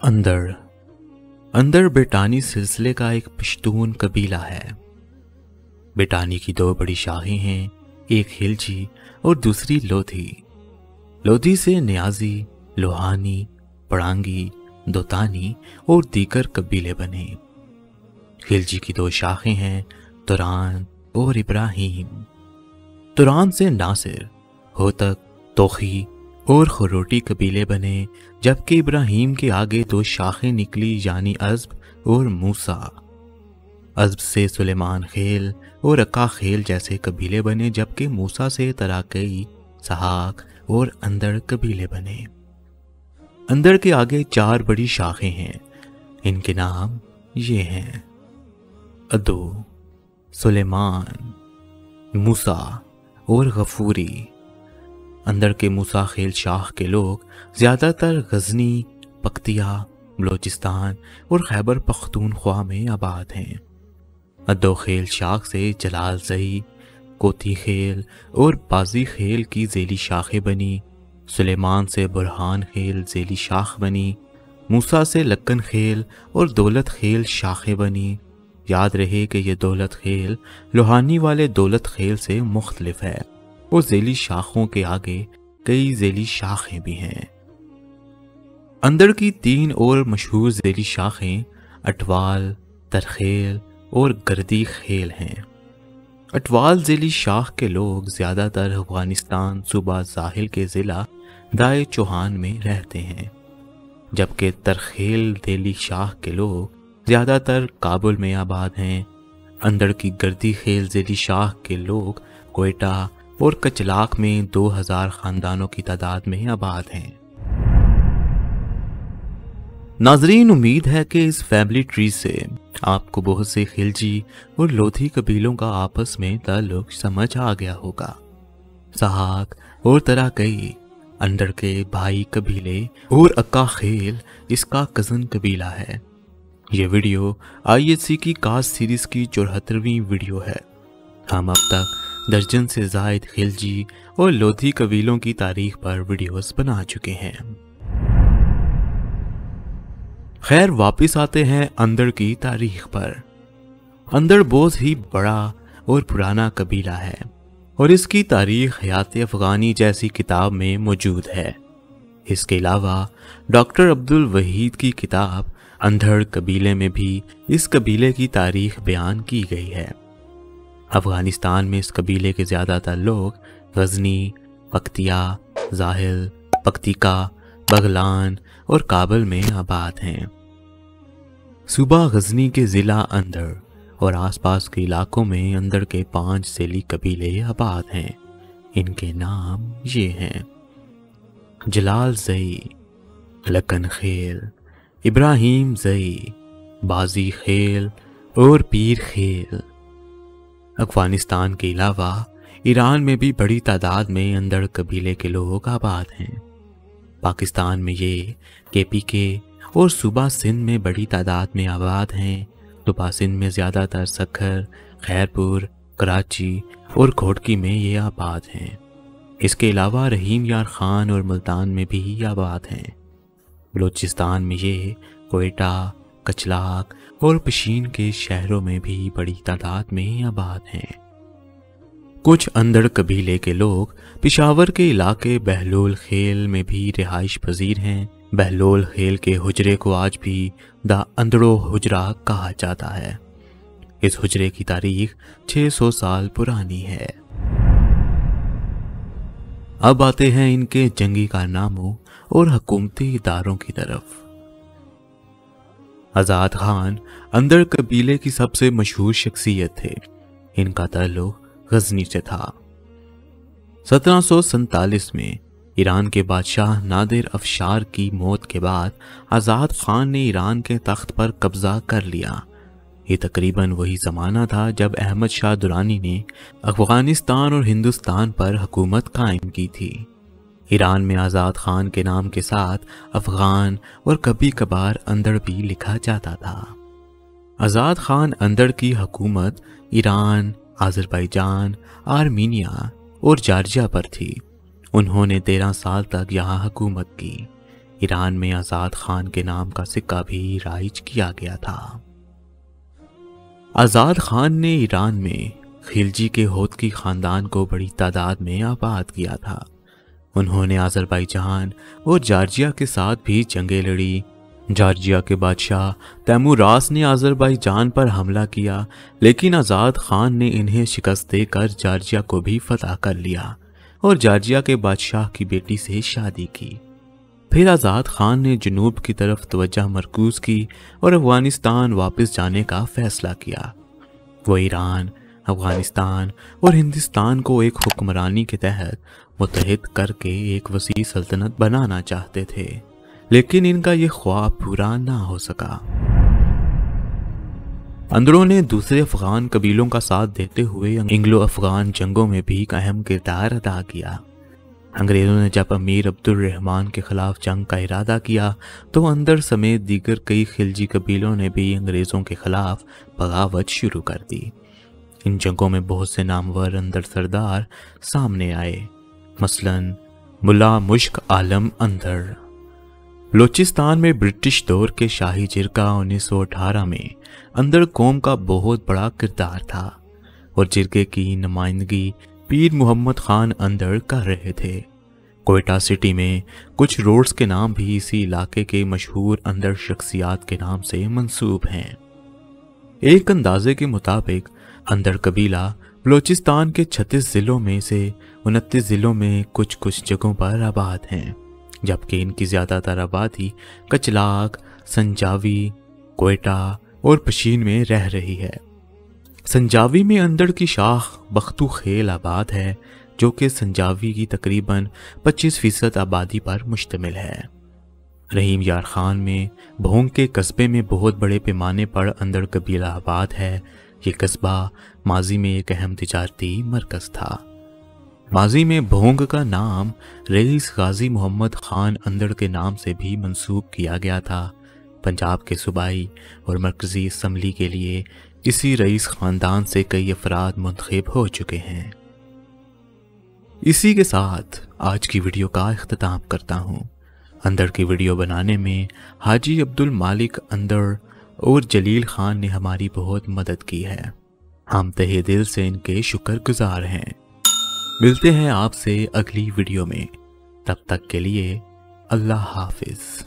अंदर अंदर बेटानी सिलसिले का एक पश्तून कबीला है। बेटानी की दो बड़ी शाखें हैं, एक खिलजी और दूसरी लोधी। लोधी से नियाजी, लोहानी, पड़ांगी, दोतानी और दीगर कबीले बने। खिलजी की दो शाखें हैं, तुरान और इब्राहिम। तुरान से नासिर, होतक, तोखी और खरोटी कबीले बने, जबकि इब्राहिम के आगे दो शाखें निकली यानी अज़ब और मूसा। अज़ब से सुलेमान खेल और अक्का खेल जैसे कबीले बने, जबकि मूसा से तराकई, सहाक और अंदर कबीले बने। अंदर के आगे चार बड़ी शाखें हैं, इनके नाम ये हैं: अदो, सुलेमान, मूसा और गफूरी। अंदर के मूसा खेल शाख के लोग ज़्यादातर गजनी, पख्तिया, बलोचिस्तान और खैबर पख्तूनख्वा में आबाद हैं। अदो खेल शाख से जलाल ज़ई, कोती खेल और बाजी खेल की ज़ेली शाखें बनी। सुलेमान से बुरहान खेल ज़ेली शाख बनी। मूसा से लक्कन खेल और दौलत खेल शाखें बनी। याद रहे कि यह दौलत खेल लोहानी वाले दौलत खेल से मुख्तलिफ है और ज़ेली शाखों के आगे कई ज़ेली शाखें भी हैं। अंदर की तीन और मशहूर ज़ेली शाखें अटवाल, तरखेल और गर्दी खेल हैं। अटवाल ज़ेली शाख के लोग ज़्यादातर अफगानिस्तान सूबा जाहिल के ज़िला दाए चौहान में रहते हैं, जबकि तरखेल ज़ेली शाख के लोग ज़्यादातर काबुल में आबाद हैं। अंदर की गर्दी खेल ज़ेली शाख के लोग कोयटा और कचलाक में 2000 ख़ानदानों की तादाद में आबाद हैं। नाजरीन, उम्मीद है कि इस फैमिली ट्री से आपको बहुत से खिलजी और लोधी कबीलों का आपस में ताल्लुक समझ आ गया होगा। सहाक और तराकई अंदर के भाई कबीले और अक्का खेल इसका कज़न कबीला है। ये वीडियो IHC की कास्ट सीरीज़ की 74वीं वीडियो है। हम अब तक दर्जन से ज़ायद खिलजी और लोधी कबीलों की तारीख पर वीडियोस बना चुके हैं। खैर, वापस आते हैं अंदर की तारीख पर। अंदर बहुत ही बड़ा और पुराना कबीला है और इसकी तारीख हयात अफ़गानी जैसी किताब में मौजूद है। इसके अलावा डॉक्टर अब्दुल वहीद की किताब अंधड़ कबीले में भी इस कबीले की तारीख बयान की गई है। अफ़गानिस्तान में इस कबीले के ज़्यादातर लोग गजनी, पख्तिया, जाहिल, पख्तिका, बगलान और काबुल में आबाद हैं। सूबा गजनी के ज़िला अंदर और आसपास के इलाकों में अंदर के 5 ज़ेली कबीले आबाद हैं। इनके नाम ये हैं: जलाल ज़ई, लक्कन खेल, इब्राहिम ज़ई, बाजी खेल और पीर खेल। अफ़गानिस्तान के अलावा ईरान में भी बड़ी तादाद में अंदर कबीले के लोग आबाद हैं। पाकिस्तान में ये KPK और सूबा सिंध में बड़ी तादाद में आबाद हैं। सूबा सिंध में ज़्यादातर सखर, खैरपुर, कराची और घोटकी में ये आबाद हैं। इसके अलावा रहीम यार खान और मुल्तान में भी आबाद हैं। बलूचिस्तान में ये कोयटा, कचलाक और पशीन के शहरों में भी बड़ी तादाद में आबाद हैं। कुछ अंदड़ कबीले के लोग पिशावर के इलाके बहलोल खेल में भी रिहाइश पजीर हैं। बहलोल खेल के हुजरे को आज भी द अंदड़ो हुजरा कहा जाता है। इस हुजरे की तारीख 600 साल पुरानी है। अब आते हैं इनके जंगी कारनामों और हुकूमती इदारों की तरफ। आज़ाद खान अंदर कबीले की सबसे मशहूर शख्सियत थे। इनका ताल्लुक गजनी से था। 1747 में ईरान के बादशाह नादिर अफशार की मौत के बाद आज़ाद खान ने ईरान के तख्त पर कब्जा कर लिया। ये तकरीबन वही ज़माना था जब अहमद शाह दुरानी ने अफ़गानिस्तान और हिंदुस्तान पर हुकूमत कायम की थी। ईरान में आज़ाद खान के नाम के साथ अफ़गान और कभी कभार अंदड़ भी लिखा जाता था। आज़ाद खान अंदड़ की हुकूमत ईरान, आज़रबाईजान, आर्मीनिया और जॉर्जिया पर थी। उन्होंने 13 साल तक यहाँ हुकूमत की। ایران میں آزاد خان کے نام کا سکہ بھی رائج کیا گیا تھا۔ آزاد خان نے ایران میں خلجی کے ہوتکی خاندان کو بڑی تعداد میں آباد کیا تھا۔ انہوں نے آذربائیجان اور جارجیا کے ساتھ بھی جنگیں لڑی۔ جارجیا کے بادشاہ تیموراس نے آذربائیجان پر حملہ کیا، لیکن آزاد خان نے انہیں شکست دے کر جارجیا کو بھی فتح کر لیا اور جارجیا کے بادشاہ کی بیٹی سے شادی کی۔ پھر آزاد خان نے جنوب کی طرف توجہ مرکوز کی اور افغانستان واپس جانے کا فیصلہ کیا۔ وہ ایران، افغانستان اور ہندوستان کو ایک حکمرانی کے تحت متحد کر کے ایک وسیع سلطنت بنانا چاہتے تھے، لیکن ان کا یہ خواب پورا نہ ہو سکا۔ اندروں نے دوسرے افغان قبیلوں کا ساتھ دیتے ہوئے انگلو افغان جنگوں میں بھی ایک اہم کردار ادا کیا۔ انگریزوں نے جب امیر عبد الرحمن کے خلاف جنگ کا ارادہ کیا تو اندر سمیت دیگر کئی خلجی قبیلوں نے بھی انگریزوں کے خلاف بغاوت شروع کر دی۔ ان جنگوں میں بہت سے نامور اندر سردار سامنے آئے، مثلاً ملا مشک عالم اندر۔ بلوچستان میں برٹش دور کے شاہی جرگہ 1918 میں اندر قوم کا بہت بڑا کردار تھا اور جرگے کی نمائندگی پیر محمد خان اندر کر رہے تھے۔ کوئٹہ سٹی میں کچھ روڈز کے نام بھی اسی علاقے کے مشہور اندر شخصیات کے نام سے منسوب ہیں۔ ایک اندازے کے مطابق اندر قبیلہ بلوچستان کے 36 ضلعوں میں سے 29 ضلعوں میں کچھ جگہوں پر آباد ہیں، جبکہ ان کی زیادہ تر آبادی کچلاگ، سنجاوی، کوئٹہ اور پشین میں رہ رہی ہے۔ سنجاوی میں اندر کی شاخ بختو خیل آباد ہے، جو کہ سنجاوی کی تقریباً 25% آبادی پر مشتمل ہے۔ رحیم یار خان میں بھونگ کے قصبے میں بہت بڑے پیمانے پر اندر قبیلہ آباد ہے۔ یہ قصبہ ماضی میں ایک اہم تجارتی مرکز تھا۔ ماضی میں بھونگ کا نام رئیس غازی محمد خان اندر کے نام سے بھی منسوب کیا گیا تھا۔ پنجاب کے صوبائی اور مرکزی اسمبلی کے لیے اسی رئیس خاندان سے کئی افراد منتخب ہو چکے ہیں۔ اسی کے ساتھ آج کی ویڈیو کا اختتام کرتا ہوں۔ اندر کی ویڈیو بنانے میں حاجی عبد المالک اندر اور جلیل خان نے ہماری بہت مدد کی ہے۔ ہم تہہ دل سے ان کے شکر گزار ہیں۔ ملتے ہیں آپ سے اگلی ویڈیو میں، تب تک کے لیے اللہ حافظ۔